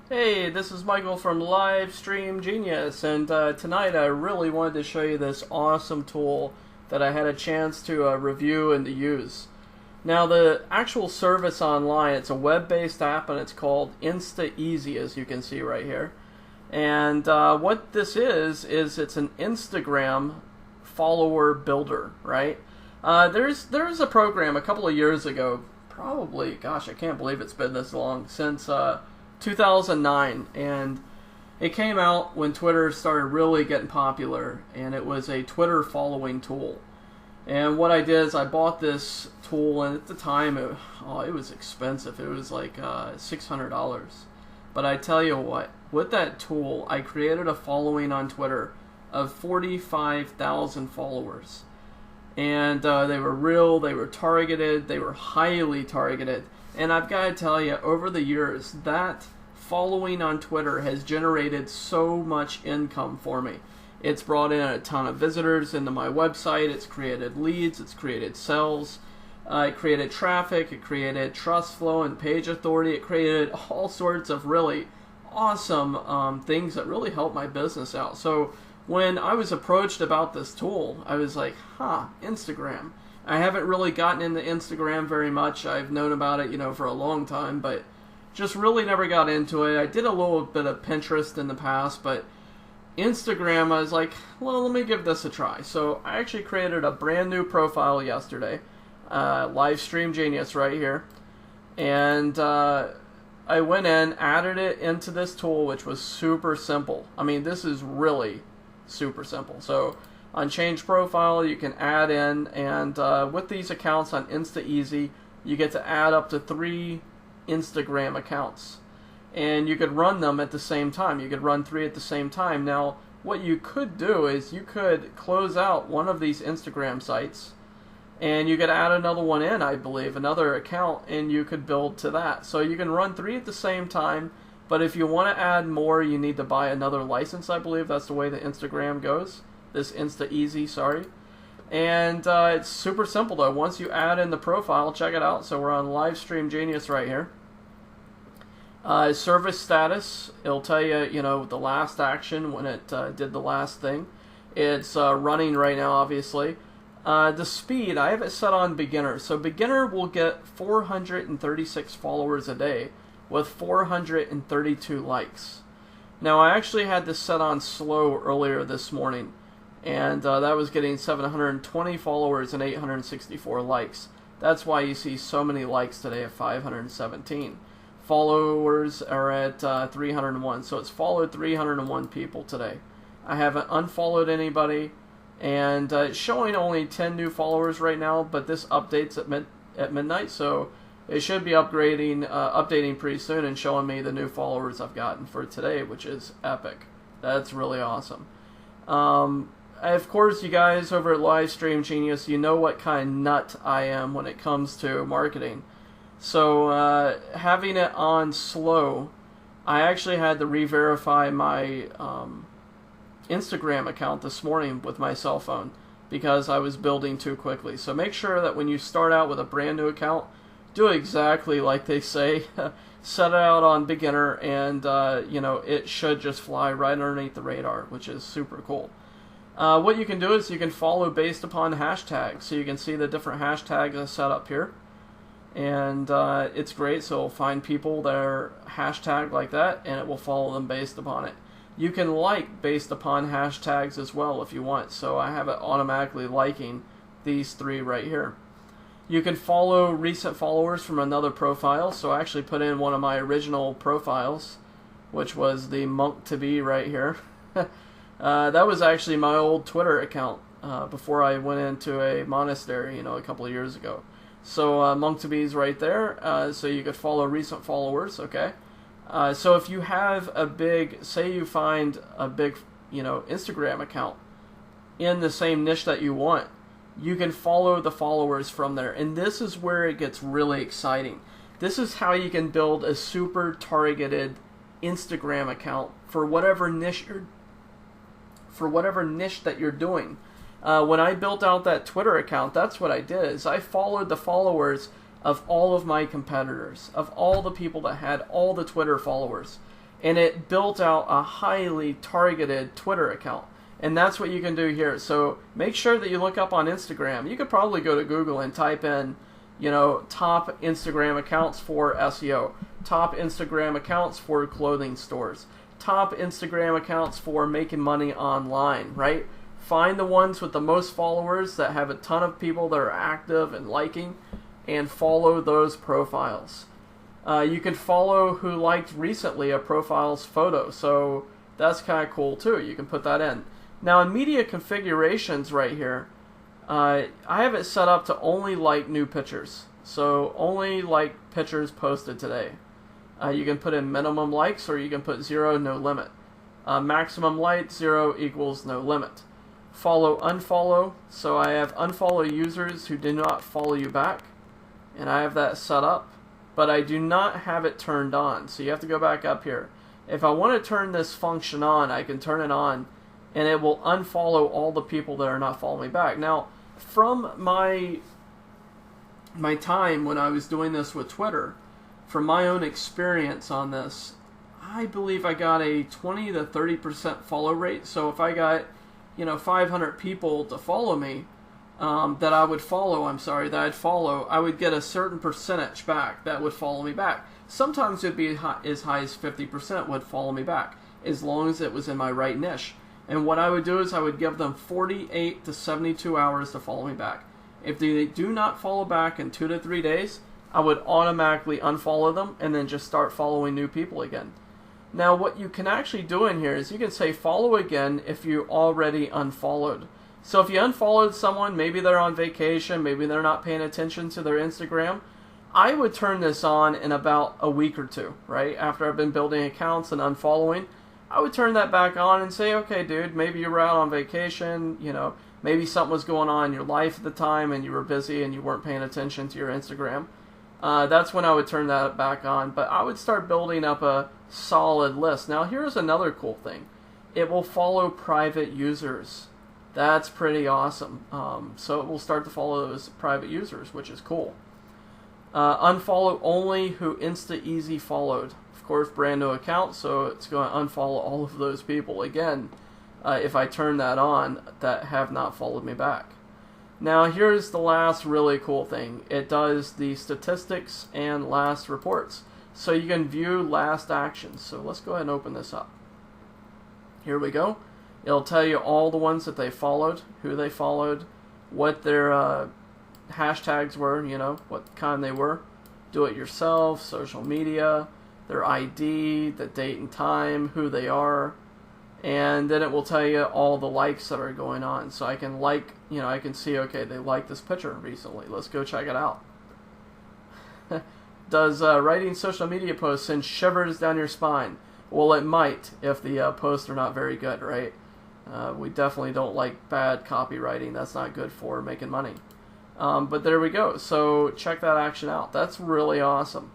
Hey, this is Michael from Livestream Genius, and tonight I really wanted to show you this awesome tool that I had a chance to review and to use. Now, the actual service online, it's a web-based app, and it's called Instaeasy, as you can see right here. And what this is it's an Instagram follower builder, right? There's a program a couple of years ago, probably, gosh, I can't believe it's been this long, since 2009, and it came out when Twitter started really getting popular, and it was a Twitter following tool. And what I did is I bought this tool, and at the time it was expensive. It was like $600. But I tell you what, with that tool, I created a following on Twitter of 45,000 followers. And they were real, they were targeted, they were highly targeted. And I've got to tell you, over the years, that following on Twitter has generated so much income for me. It's brought in a ton of visitors into my website, it's created leads, it's created sales, it created traffic, it created trust flow and page authority, it created all sorts of really awesome things that really help my business out. So when I was approached about this tool, I was like, Instagram. I haven't really gotten into Instagram very much. I've known about it, for a long time, but just really never got into it. I did a little bit of Pinterest in the past, but Instagram, I was like, well, let me give this a try. So I actually created a brand new profile yesterday, Livestream Genius right here, and I went in, added it into this tool, which was super simple. I mean, this is really super simple. So on Change Profile, you can add in, and with these accounts on Instaeasy, you get to add up to 3 Instagram accounts. And you could run them at the same time. You could run 3 at the same time. Now, what you could do is you could close out one of these Instagram sites, and you could add another one in, I believe, another account, and you could build to that. So you can run 3 at the same time, but if you want to add more, you need to buy another license, I believe. That's the way the Instagram goes. This Instaeasy, sorry. And it's super simple, though. Once you add in the profile, check it out. So we're on Livestream Genius right here. Service status, it'll tell you, the last action when it did the last thing. It's running right now, obviously. The speed, I have it set on beginner. So beginner will get 436 followers a day with 432 likes. Now, I actually had this set on slow earlier this morning, and that was getting 720 followers and 864 likes. That's why you see so many likes today at 517. Followers are at 301, so it's followed 301 people today. I haven't unfollowed anybody, and it's showing only 10 new followers right now, but this updates at midnight, so it should be updating pretty soon and showing me the new followers I've gotten for today, which is epic. That's really awesome. Of course, you guys over at Livestream Genius, you know what kind of nut I am when it comes to marketing. So having it on slow, I actually had to re-verify my Instagram account this morning with my cell phone because I was building too quickly. So make sure that when you start out with a brand new account, do exactly like they say. Set it out on beginner, and it should just fly right underneath the radar, which is super cool. What you can do is you can follow based upon hashtags. So you can see the different hashtags I set up here. And it's great, so it'll find people that are hashtagged like that, and it will follow them based upon it. You can like based upon hashtags as well if you want, so I have it automatically liking these 3 right here. You can follow recent followers from another profile, so I actually put in one of my original profiles, which was the monk to be right here. That was actually my old Twitter account before I went into a monastery, a couple of years ago. So monk to be is right there, so you could follow recent followers, okay? So if you have say you find a big, Instagram account in the same niche that you want, you can follow the followers from there. And this is where it gets really exciting. This is how you can build a super targeted Instagram account for whatever niche that you're doing. When I built out that Twitter account, that's what I did, is I followed the followers of all of my competitors, of all the people that had all the Twitter followers. and it built out a highly targeted Twitter account. And that's what you can do here. So make sure that you look up on Instagram. You could probably go to Google and type in, you know, top Instagram accounts for SEO, top Instagram accounts for clothing stores, top Instagram accounts for making money online, right? Find the ones with the most followers that have a ton of people that are active and liking, and follow those profiles. You can follow who liked recently a profile's photo, so that's kind of cool too. You can put that in. Now in media configurations right here, I have it set up to only like new pictures. So only like pictures posted today. You can put in minimum likes, or you can put 0, no limit. Maximum likes, 0 equals no limit. Follow, unfollow. So I have unfollow users who do not follow you back, and I have that set up, but I do not have it turned on. So you have to go back up here. If I want to turn this function on, I can turn it on, and it will unfollow all the people that are not following me back. Now, from my time when I was doing this with Twitter, from my own experience on this, I believe I got a 20 to 30% follow rate. So if I got, you know, 500 people to follow me, that I'd follow, I would get a certain percentage back that would follow me back. Sometimes it'd be as high as 50% would follow me back, as long as it was in my right niche. And what I would do is I would give them 48 to 72 hours to follow me back. If they do not follow back in 2 to 3 days, I would automatically unfollow them and then just start following new people again. Now what you can actually do in here is you can say follow again if you already unfollowed. So if you unfollowed someone, maybe they're on vacation, maybe they're not paying attention to their Instagram, I would turn this on in about a week or two, right? After I've been building accounts and unfollowing, I would turn that back on and say, okay, dude, maybe you were out on vacation, you know, maybe something was going on in your life at the time and you were busy and you weren't paying attention to your Instagram. That's when I would turn that back on. But I would start building up a solid list. Now, here's another cool thing. It will follow private users. That's pretty awesome. So it will start to follow those private users, which is cool. Unfollow only who Instaeasy followed. Of course, brand new account, so it's going to unfollow all of those people. Again, if I turn that on, that have not followed me back. Now, here's the last really cool thing. It does the statistics and last reports. So you can view last actions. So let's go ahead and open this up. Here we go. It'll tell you all the ones that they followed, who they followed, what their hashtags were, you know, what kind they were. Do it yourself, social media, their ID, the date and time, who they are, and then it will tell you all the likes that are going on. So I can like, you know, I can see, okay, they liked this picture recently. Let's go check it out. Does writing social media posts send shivers down your spine? Well, it might if the posts are not very good, right? We definitely don't like bad copywriting. That's not good for making money. But there we go. So check that action out. That's really awesome.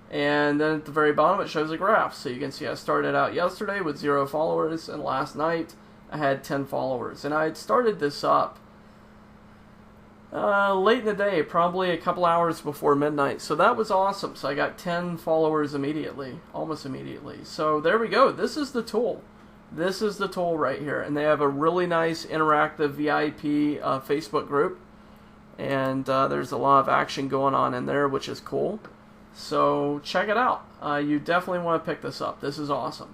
And then at the very bottom it shows a graph. So you can see I started out yesterday with 0 followers, and last night I had 10 followers. And I had started this up late in the day, probably a couple hours before midnight. So that was awesome. So I got 10 followers immediately, almost immediately. So there we go. This is the tool. This is the tool right here. And they have a really nice interactive VIP Facebook group. And there's a lot of action going on in there, which is cool. So check it out. You definitely want to pick this up. This is awesome.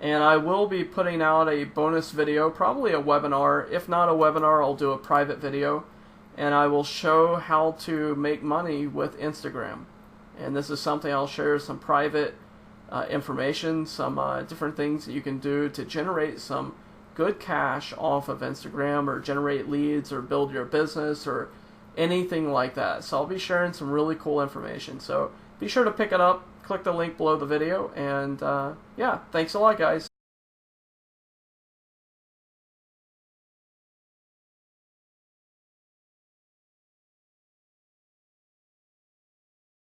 And I will be putting out a bonus video, probably a webinar. If not a webinar, I'll do a private video. And I will show how to make money with Instagram. And this is something I'll share some private information, some different things that you can do to generate some good cash off of Instagram, or generate leads, or build your business, or anything like that. So I'll be sharing some really cool information. So be sure to pick it up, click the link below the video, and yeah, thanks a lot, guys.